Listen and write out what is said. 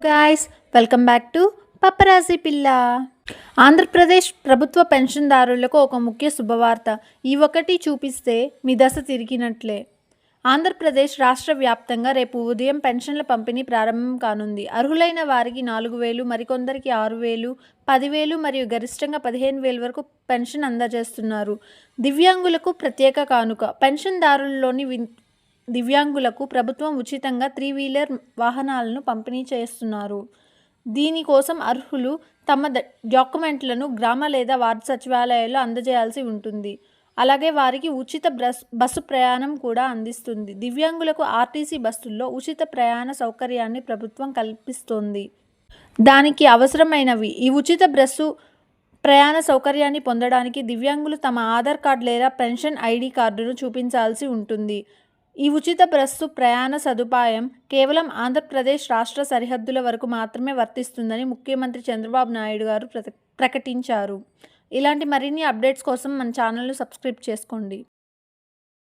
Guys, welcome back to పప్పరాజీ పిల్ల. ఆంధ్రప్రదేశ్ ప్రభుత్వ పెన్షన్దారులకు ఒక ముఖ్య శుభవార్త. ఈ ఒకటి చూపిస్తే మీ దశ తిరిగినట్లే. ఆంధ్రప్రదేశ్ రాష్ట్ర వ్యాప్తంగా రేపు ఉదయం పెన్షన్ల పంపిణీ ప్రారంభం కానుంది. అర్హులైన వారికి 4,000, మరికొందరికి 6,000, 10,000 మరియు గరిష్టంగా 15,000 వరకు పెన్షన్ అందజేస్తున్నారు. దివ్యాంగులకు ప్రత్యేక కానుక. పెన్షన్దారుల్లోని దివ్యాంగులకు ప్రభుత్వం ఉచితంగా 3-వీలర్ వాహనాలను పంపిణీ చేస్తున్నారు. దీనికోసం అర్హులు తమ డాక్యుమెంట్లను గ్రామ లేదా వార్డు సచివాలయాల్లో అందజేయాల్సి ఉంటుంది. అలాగే వారికి ఉచిత బస్సు ప్రయాణం కూడా అందిస్తుంది. దివ్యాంగులకు ఆర్టీసీ బస్సుల్లో ఉచిత ప్రయాణ సౌకర్యాన్ని ప్రభుత్వం కల్పిస్తోంది. దానికి అవసరమైనవి: ఈ ఉచిత బస్సు ప్రయాణ సౌకర్యాన్ని పొందడానికి దివ్యాంగులు తమ ఆధార్ కార్డు లేదా పెన్షన్ ఐడి కార్డును చూపించాల్సి ఉంటుంది. ఈ ఉచిత బస్సు ప్రయాణ సదుపాయం కేవలం ఆంధ్రప్రదేశ్ రాష్ట్ర సరిహద్దుల వరకు మాత్రమే వర్తిస్తుందని ముఖ్యమంత్రి చంద్రబాబు నాయుడు గారు ప్రకటించారు. ఇలాంటి మరిన్ని అప్డేట్స్ కోసం మన ఛానల్ను సబ్స్క్రైబ్ చేసుకోండి.